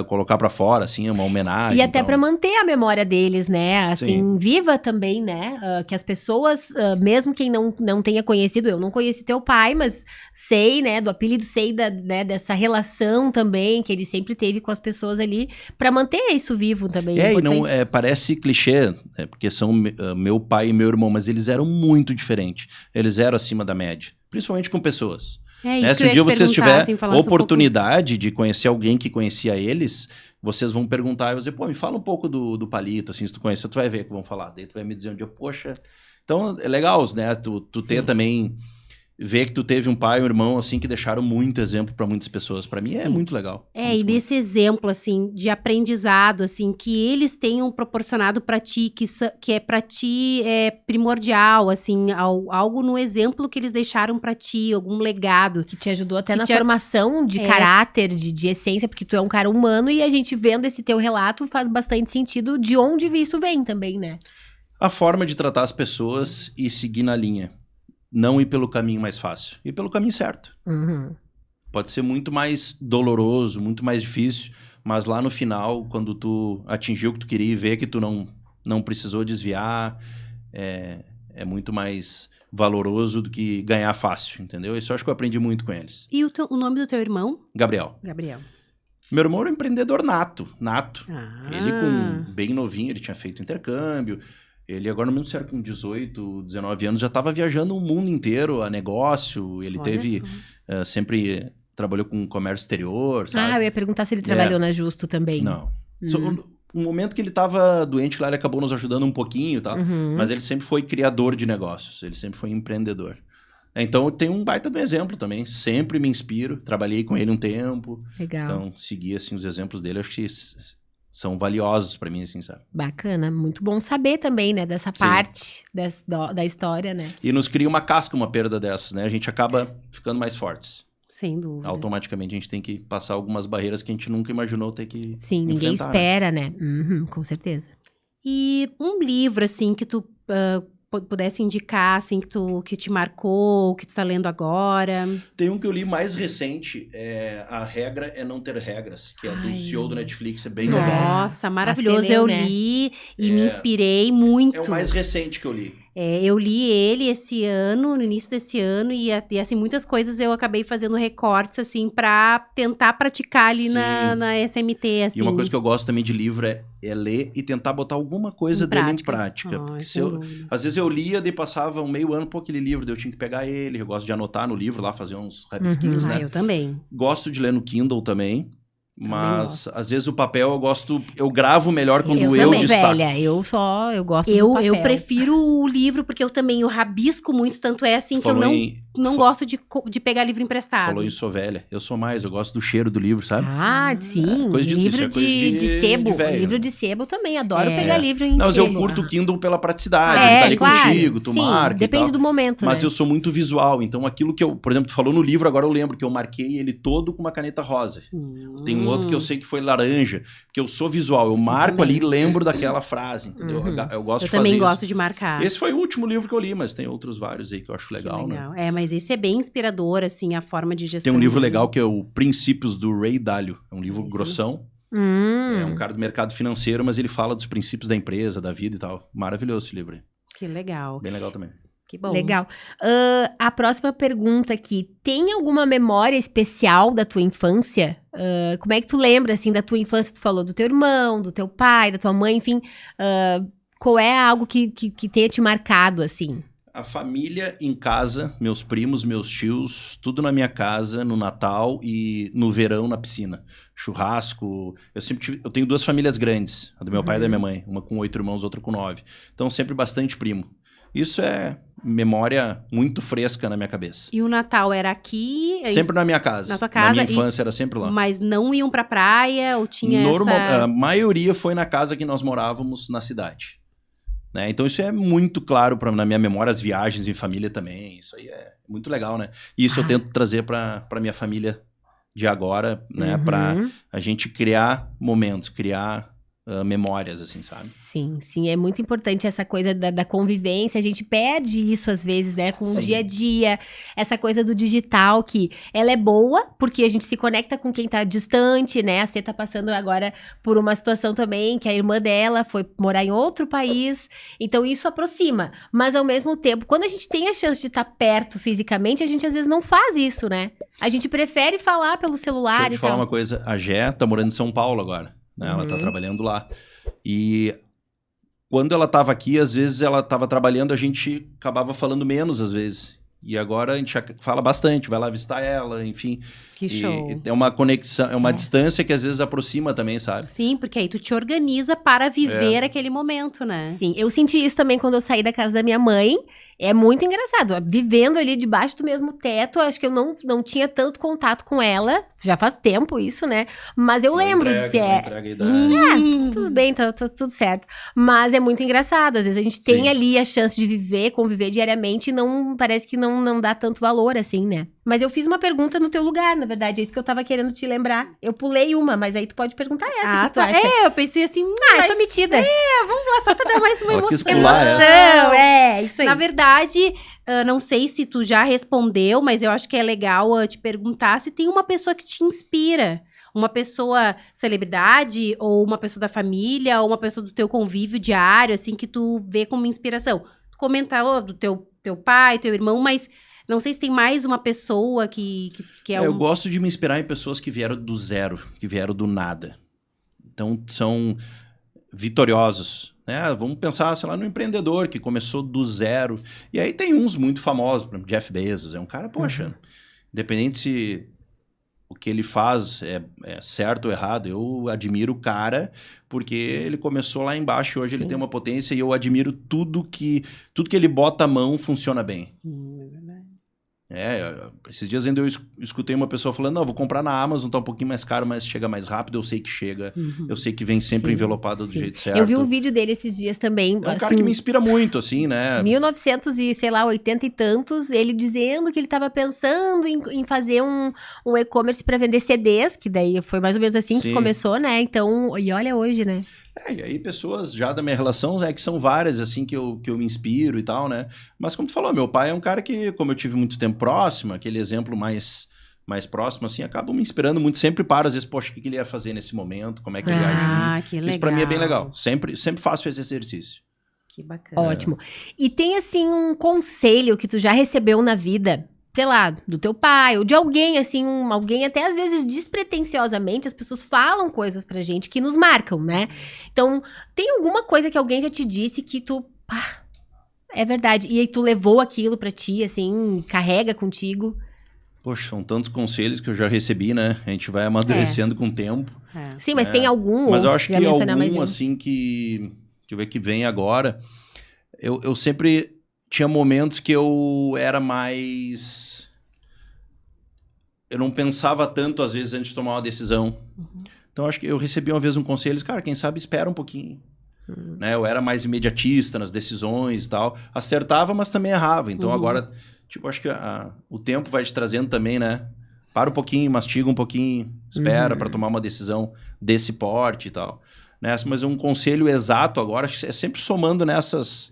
colocar pra fora, assim, uma homenagem. E até então. pra manter a memória deles, né? Assim, Sim. viva também, né? Que as pessoas, mesmo quem não tenha conhecido, eu não conheci teu pai, mas sei, né? Do apelido, sei né, dessa relação também que ele sempre teve com as pessoas ali, pra manter isso vivo também. E não, importante. parece clichê, porque são meu pai e meu irmão, mas eles eram muito diferentes. Eles eram acima da média, principalmente com pessoas. É isso que Se eu um ia dia te vocês perguntar, tiverem assim, falasse um pouco- oportunidade de conhecer alguém que conhecia eles, vocês vão perguntar, e vão dizer, pô, me fala um pouco do Palito, assim, se tu conhecer, tu vai ver que vão falar. Daí tu vai me dizer um dia, poxa... Então, é legal, né, tu ter também... Ver que tu teve um pai e um irmão, assim, que deixaram muito exemplo pra muitas pessoas. Pra mim é muito legal. É, muito e desse exemplo, assim, de aprendizado, assim, que eles tenham proporcionado pra ti, que é pra ti primordial, assim, algo no exemplo que eles deixaram pra ti, algum legado. Que te ajudou até Que na te- formação de caráter, de essência, porque tu é um cara humano e a gente vendo esse teu relato faz bastante sentido de onde isso vem também, né? A forma de tratar as pessoas e seguir na linha. Não ir pelo caminho mais fácil, ir pelo caminho certo. Pode ser muito mais doloroso, muito mais difícil, mas lá no final, quando tu atingiu o que tu queria e ver que tu não precisou desviar, é muito mais valoroso do que ganhar fácil, entendeu? Isso eu acho que eu aprendi muito com eles. E o nome do teu irmão? Gabriel. Gabriel. Meu irmão era um empreendedor nato. Ah. Ele, com bem novinho, ele tinha feito intercâmbio. Ele, agora não me lembro se era com 18, 19 anos, já estava viajando o mundo inteiro a negócio. Ele Olha só. sempre trabalhou com comércio exterior, sabe? Ah, eu ia perguntar se ele trabalhou na Justo também. Não. No momento que ele estava doente lá, ele acabou nos ajudando um pouquinho e tal. Mas ele sempre foi criador de negócios. Ele sempre foi empreendedor. Então, eu tenho um baita do exemplo também. Sempre me inspiro. Trabalhei com ele um tempo. Legal. Então, seguir, assim, os exemplos dele, acho que são valiosos pra mim, assim, sabe? Bacana, muito bom saber também, né, dessa Sim. parte da história, né? E nos cria uma casca, uma perda dessas, né? A gente acaba ficando mais fortes. Sem dúvida. Automaticamente a gente tem que passar algumas barreiras que a gente nunca imaginou ter que Sim, ninguém enfrentar, espera, né? Com certeza. E um livro, assim, que tu pudesse indicar, assim, que te marcou, que tu tá lendo agora? Tem um que eu li mais recente, A Regra é Não Ter Regras, que é do Ai. CEO do Netflix, é bem legal. Nossa, maravilhoso. Você leu, Eu né? li e me inspirei muito. É o mais recente que eu li. Eu li ele esse ano, no início desse ano, e assim, muitas coisas eu acabei fazendo recortes, assim, pra tentar praticar ali Sim. na SMT, assim. E uma coisa que eu gosto também de livro é ler e tentar botar alguma coisa Em dele em prática. prática. Ai, Porque sem dúvida. às vezes eu lia, daí passava um meio ano, pô, aquele livro, daí eu tinha que pegar ele. Eu gosto de anotar no livro lá, fazer uns rabisquinhos, né? Eu também. Gosto de ler no Kindle também. Mas, gosto. às vezes, o papel eu gravo melhor quando eu, também, destaco. velha, eu gosto do Eu papel. prefiro o livro, porque eu rabisco muito, tanto é assim Tu que eu falou não... em não gosto de pegar livro emprestado. Falou isso, sou velha. Eu sou mais, eu gosto do cheiro do livro, sabe? Sim. Coisa de- isso Livro é coisa de sebo. de velho. Livro de sebo também. Adoro É. pegar livro em Não, mas eu sebo. curto o Kindle pela praticidade, É, ele tá ali claro. contigo, tu Sim, marca e depende tal. do momento, Mas né? eu sou muito visual, então aquilo que eu, por exemplo, tu falou no livro, agora eu lembro que eu marquei ele todo com uma caneta rosa. Tem um outro que eu sei que foi laranja, porque eu sou visual, eu marco ali e lembro daquela frase, entendeu? Eu gosto Eu de fazer também isso. gosto de marcar. Esse foi o último livro que eu li, mas tem outros vários aí que eu acho Que legal, né? É, mas esse é bem inspirador, assim, a forma de gestão. Tem um livro dele. legal que é o Princípios do Ray Dalio. É um livro Esse grossão. É um cara do mercado financeiro, mas ele fala dos princípios da empresa, da vida e tal. Maravilhoso esse livro aí. Que legal. Bem legal também. Que bom. Legal. A próxima pergunta aqui. Tem alguma memória especial da tua infância? Como é que tu lembra, assim, da tua infância? Tu falou do teu irmão, do teu pai, da tua mãe, enfim. Qual é algo que tenha te marcado, assim? A família em casa, meus primos, meus tios, tudo na minha casa, no Natal e no verão na piscina. Churrasco. Eu tenho 2 famílias grandes, a do meu pai e da minha mãe. Uma com 8 irmãos, outra com 9. Então sempre bastante primo. Isso é memória muito fresca na minha cabeça. E o Natal era aqui? Sempre na minha casa. Na tua casa, Na minha infância era sempre lá. Mas não iam pra praia ou tinha essa... A maioria foi na casa que nós morávamos na cidade. Né? Então isso é muito claro na minha memória, as viagens em família também. Isso aí é muito legal, né? E isso eu tento trazer para minha família de agora, né? Para a gente criar momentos, criar memórias, assim, sabe? Sim, é muito importante essa coisa da convivência, a gente perde isso às vezes, né, com o dia a dia, essa coisa do digital, que ela é boa, porque a gente se conecta com quem tá distante, né, a Cê tá passando agora por uma situação também, que a irmã dela foi morar em outro país, então isso aproxima, mas ao mesmo tempo, quando a gente tem a chance de estar perto fisicamente, a gente às vezes não faz isso, né, a gente prefere falar pelo celular Deixa eu te e falar tal. uma coisa, a Gé tá morando em São Paulo agora, né? Ela tá trabalhando lá. E quando ela tava aqui, às vezes ela tava trabalhando, a gente acabava falando menos, às vezes. E agora a gente fala bastante, vai lá visitar ela, enfim. Que show. E é uma conexão, é uma distância que às vezes aproxima também, sabe? Sim, porque aí tu te organiza para viver aquele momento, né? Sim, eu senti isso também quando eu saí da casa da minha mãe. É muito engraçado. Vivendo ali debaixo do mesmo teto, acho que eu não tinha tanto contato com ela. Já faz tempo isso, né? Mas eu lembro de ser. Entrega a idade. Tudo bem, tá tudo certo. Mas é muito engraçado. Às vezes a gente tem Sim. ali a chance de viver, conviver diariamente e parece que não dá tanto valor assim, né? Mas eu fiz uma pergunta no teu lugar, na verdade. É isso que eu tava querendo te lembrar. Eu pulei uma, mas aí tu pode perguntar essa. O que tu acha? Eu pensei assim, Eu sou metida. vamos lá só pra dar mais uma Ela quis emoção. pular essa. Isso aí. Na verdade, não sei se tu já respondeu, mas eu acho que é legal te perguntar se tem uma pessoa que te inspira. Uma pessoa celebridade, ou uma pessoa da família, ou uma pessoa do teu convívio diário, assim, que tu vê como inspiração. Tu comentou do teu pai, teu irmão, mas não sei se tem mais uma pessoa que é Eu gosto de me inspirar em pessoas que vieram do zero, que vieram do nada. Então, são vitoriosos, né? Vamos pensar, sei lá, no empreendedor que começou do zero. E aí tem uns muito famosos, por exemplo, Jeff Bezos. É um cara, poxa, independente se o que ele faz é certo ou errado, eu admiro o cara porque ele começou lá embaixo e hoje ele tem uma potência e eu admiro tudo que ele bota a mão funciona bem. Esses dias ainda eu escutei uma pessoa falando, não, vou comprar na Amazon, tá um pouquinho mais caro, mas chega mais rápido, eu sei que chega, eu sei que vem sempre envelopado do jeito certo. Eu vi um vídeo dele esses dias também. É um cara que me inspira muito, assim, né? 1900 e, sei lá, 80 e tantos, ele dizendo que ele tava pensando em fazer um e-commerce para vender CDs, que daí foi mais ou menos assim que começou, né? Então, e olha hoje, né? E aí pessoas já da minha relação, que são várias, assim, que eu me inspiro e tal, né? Mas como tu falou, meu pai é um cara que, como eu tive muito tempo próximo, aquele exemplo mais próximo, assim, acaba me inspirando muito. Sempre paro, às vezes, poxa, o que ele ia fazer nesse momento? Como é que ele ia agir? Que legal. Isso pra mim é bem legal. Sempre faço esse exercício. Que bacana. Ótimo. E tem, assim, um conselho que tu já recebeu na vida, sei lá, do teu pai ou de alguém, assim, alguém até às vezes despretensiosamente, as pessoas falam coisas pra gente que nos marcam, né? Então, tem alguma coisa que alguém já te disse que tu, é verdade, e aí tu levou aquilo pra ti, assim, carrega contigo? Poxa, são tantos conselhos que eu já recebi, né? A gente vai amadurecendo com o tempo. Sim, mas tem algum? Mas eu acho que algum, assim, que... Deixa eu ver que vem agora. Eu sempre tinha momentos que eu era mais... Eu não pensava tanto, às vezes, antes de tomar uma decisão. Então, acho que eu recebi uma vez um conselho, cara, quem sabe espera um pouquinho. Né? Eu era mais imediatista nas decisões e tal. Acertava, mas também errava. Então, agora, tipo, acho que o tempo vai te trazendo também, né? Para um pouquinho, mastiga um pouquinho, espera para tomar uma decisão desse porte e tal. Né? Mas um conselho exato agora, é sempre somando nessas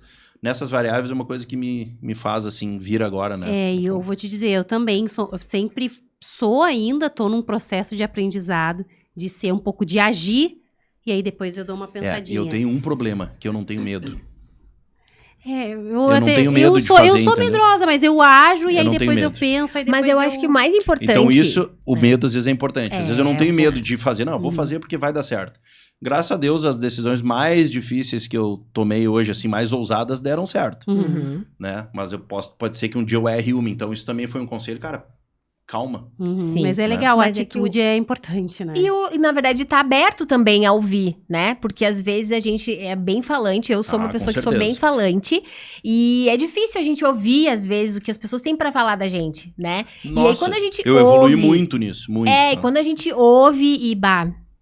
variáveis, é uma coisa que me faz, assim, vir agora, né? E eu vou te dizer, eu também sempre sou ainda, tô num processo de aprendizado, de ser um pouco, de agir, e aí depois eu dou uma pensadinha. Eu tenho um problema, que eu não tenho medo. Eu não tenho medo de fazer, eu sou entendeu? medrosa, mas eu ajo e Eu aí não depois tenho eu medo. penso, aí depois Mas eu acho que o mais importante... Então o medo às vezes é importante. Às vezes eu não tenho medo de fazer. Não, eu vou fazer porque vai dar certo. Graças a Deus, as decisões mais difíceis que eu tomei hoje, assim, mais ousadas, deram certo. Né? Mas pode ser que um dia eu erre uma. Então isso também foi um conselho, cara, calma. Sim. Mas é legal, a Mas é que atitude é importante, né? E, na verdade, tá aberto também a ouvir, né? Porque, às vezes, a gente é bem falante. Eu sou uma pessoa que sou bem falante. E é difícil a gente ouvir, às vezes, o que as pessoas têm pra falar da gente, né? Nossa, e aí, quando a gente eu evolui muito nisso, muito. E quando a gente ouve e,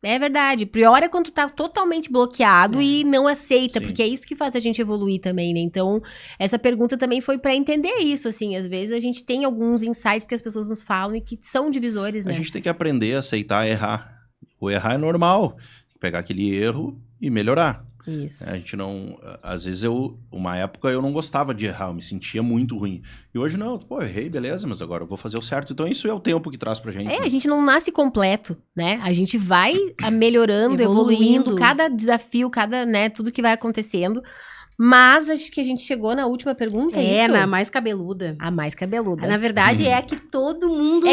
é verdade. Pior é quando tu tá totalmente bloqueado e não aceita, Sim. porque é isso que faz a gente evoluir também, né? Então, essa pergunta também foi pra entender isso, assim. Às vezes a gente tem alguns insights que as pessoas nos falam e que são divisores, né? A gente tem que aprender a aceitar errar. O errar é normal. Tem que pegar aquele erro e melhorar. Isso. A gente não... Às vezes uma época eu não gostava de errar, eu me sentia muito ruim. E hoje não, eu errei, beleza, mas agora eu vou fazer o certo. Então isso é o tempo que traz pra gente. A gente não nasce completo, né? A gente vai melhorando, evoluindo, cada desafio, né, tudo que vai acontecendo. Mas acho que a gente chegou na última pergunta, é isso? Na mais cabeluda. A mais cabeluda. Na verdade, é a que todo mundo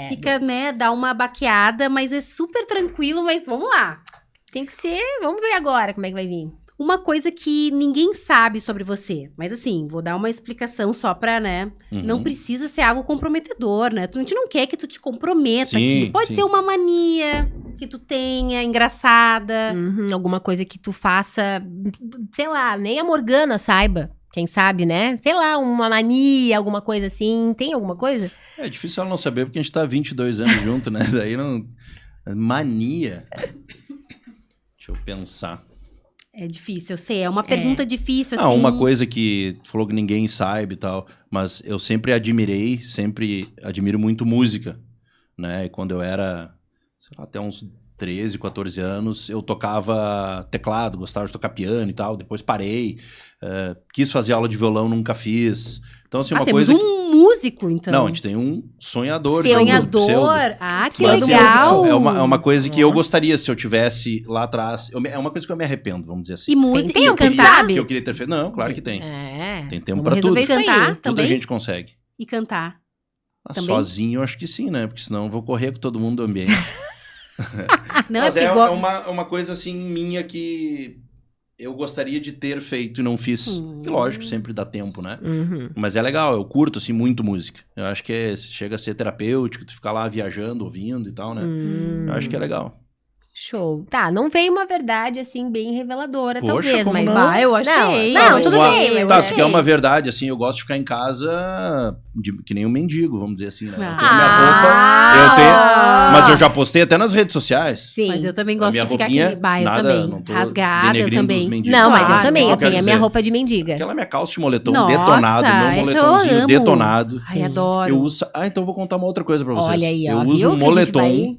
fica, né, dá uma baqueada, mas é super tranquilo, mas vamos lá. Tem que ser, vamos ver agora como é que vai vir. Uma coisa que ninguém sabe sobre você, mas assim, vou dar uma explicação só pra, né, não precisa ser algo comprometedor, né, a gente não quer que tu te comprometa, Sim, pode ser uma mania que tu tenha, engraçada. Alguma coisa que tu faça, sei lá, nem a Morgana saiba, quem sabe, né, sei lá, uma mania, alguma coisa assim, tem alguma coisa? É difícil ela não saber, porque a gente tá 22 anos junto, né, daí não... Mania... Deixa eu pensar. É difícil, eu sei. É uma pergunta difícil, assim. Uma coisa que tu falou que ninguém sabe e tal, mas eu sempre admiro muito música, né? E quando eu era, sei lá, até uns 13, 14 anos, eu tocava teclado, gostava de tocar piano e tal, depois parei. Quis fazer aula de violão, nunca fiz. Então, assim, uma temos coisa um músico, então. Não, a gente tem um sonhador. Sonhador? Que mas, legal! É uma coisa que eu gostaria, se eu tivesse lá atrás. É uma coisa que eu me arrependo, vamos dizer assim. E música, tem cantar? Que eu queria ter feito. Não, claro que tem. Tem tempo Vamos pra tudo. Cantar Tudo também? a gente consegue. E cantar? Sozinho, eu acho que sim, né? Porque senão eu vou correr com todo mundo do ambiente. Não, mas é uma coisa, assim, minha que... eu gostaria de ter feito e não fiz. Que lógico, sempre dá tempo, né? Mas é legal, eu curto, assim, muito música. Eu acho que chega a ser terapêutico, tu ficar lá viajando, ouvindo e tal, né? Eu acho que é legal. Show. Tá, não veio uma verdade, assim, bem reveladora, Poxa, talvez, como mas... não? Eu achei. Não, tudo bem, mas tá, achei. tu quer uma verdade, assim, eu gosto de ficar em casa que nem um mendigo, vamos dizer assim, né? Eu tenho a minha roupa, mas eu já postei até nas redes sociais. Sim. Mas eu também gosto de ficar roupinha, aqui. Eu nada, também. não tô Rasgada, eu denegrindo também. os mendigos. Não, mas eu Claro, também, eu quero tenho a minha dizer, roupa de mendiga. Aquela minha calça de moletom Nossa, detonado, meu essa eu moletomzinho amo. detonado. Ai, adoro. Eu uso... então eu vou contar uma outra coisa pra vocês. Olha aí, ó, eu uso viu um que a gente moletom. vai-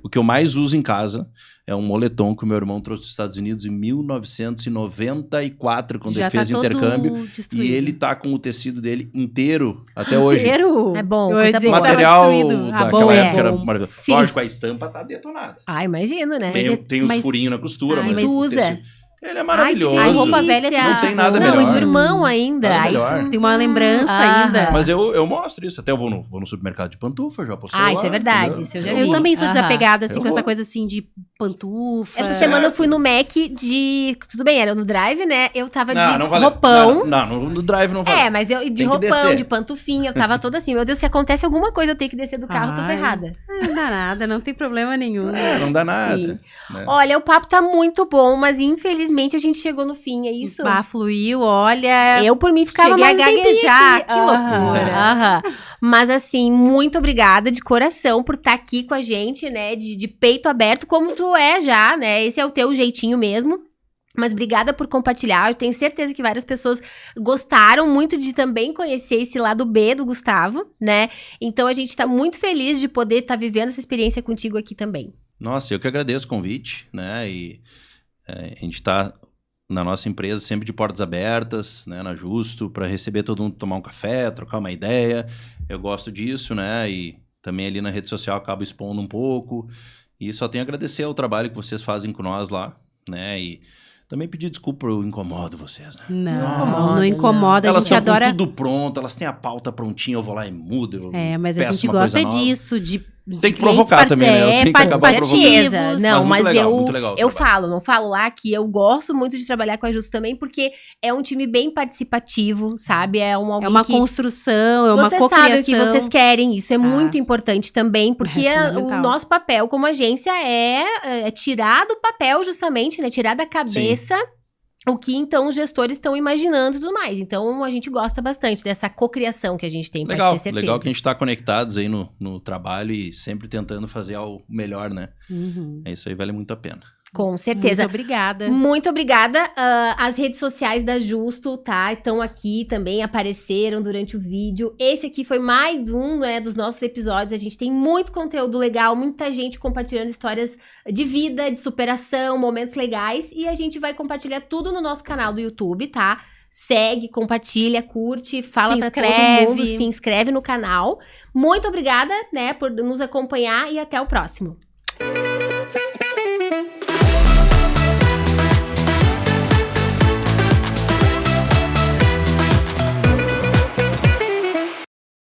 O que eu mais uso em casa é um moletom que o meu irmão trouxe dos Estados Unidos em 1994, quando Já ele fez tá todo intercâmbio. destruído. E ele tá com o tecido dele inteiro até hoje. Inteiro? É bom, Eu ia coisa dizer que boa. tava Material destruído. daquela bom, época era bom. maravilhoso. Sim. Lógico, a estampa tá detonada. Ah, imagino, né? Tem os mas- furinhos na costura, Ai, mas... mas o usa. tecido- Ele é maravilhoso. Ai, roupa velha é Não tem nada Não, melhor. e do irmão ainda. Nada Aí melhor. Tem uma lembrança ainda. Mas eu mostro isso. Até eu vou no supermercado de pantufa, já postei lá. Isso é verdade. entendeu? Isso eu já Eu vi. também sou Aham. desapegada, assim, Eu com essa vou. coisa assim de pantufa. Essa semana eu fui no Mac de... Tudo bem, era no Drive, né? Eu tava de Não valeu. roupão. Não, no drive não vale. Mas eu de Tem que roupão, descer. de pantufinha, eu tava toda assim, meu Deus, se acontece alguma coisa, eu tenho que descer do carro, eu tô Ai. ferrada. Não dá nada, não tem problema nenhum. Não dá nada. Sim. Né? Olha, o papo tá muito bom, mas felizmente a gente chegou no fim, é isso? Fluiu, olha. Eu, por mim, ficava cheguei mais a um tempinho gaguejar, aqui. que loucura. Aham. Mas assim, muito obrigada de coração por estar aqui com a gente, né? De peito aberto, como tu é já, né? Esse é o teu jeitinho mesmo. Mas obrigada por compartilhar. Eu tenho certeza que várias pessoas gostaram muito de também conhecer esse lado B do Gustavo, né? Então a gente tá muito feliz de poder estar vivendo essa experiência contigo aqui também. Nossa, eu que agradeço o convite, né? E a gente tá na nossa empresa sempre de portas abertas, né? Na Justo, para receber todo mundo, tomar um café, trocar uma ideia. Eu gosto disso, né? E também ali na rede social acabo expondo um pouco. E só tenho a agradecer ao trabalho que vocês fazem com nós lá, né? E também pedir desculpa, eu incomodo vocês, né? Não incomoda. Elas A gente estão adora. com tudo pronto, elas têm a pauta prontinha, eu vou lá e mudo. Mas a peço gente uma coisa gosta nova. disso, de Tem que provocar também, né? Eu tenho que acabar participativos. provocando. Não, muito mas legal, muito legal o eu trabalho. não falo lá que eu gosto muito de trabalhar com a Justo também, porque é um time bem participativo, sabe? É alguém É uma que construção, é uma vocês cocriação. sabem o que vocês querem, isso é muito importante também, porque É o fundamental. nosso papel como agência é tirar do papel justamente, né? Tirar da cabeça o que então os gestores estão imaginando e tudo mais. Então a gente gosta bastante dessa cocriação que a gente tem, pode ter certeza. Legal que a gente tá conectados aí no trabalho e sempre tentando fazer algo melhor, né? Uhum. Isso aí vale muito a pena. Com certeza. Muito obrigada. Muito obrigada. As redes sociais da Justo, tá? Estão aqui também, apareceram durante o vídeo. Esse aqui foi mais um, né, dos nossos episódios. A gente tem muito conteúdo legal, muita gente compartilhando histórias de vida, de superação, momentos legais. E a gente vai compartilhar tudo no nosso canal do YouTube, tá? Segue, compartilha, curte, fala pra todo mundo, se inscreve no canal. Muito obrigada, né, por nos acompanhar e até o próximo.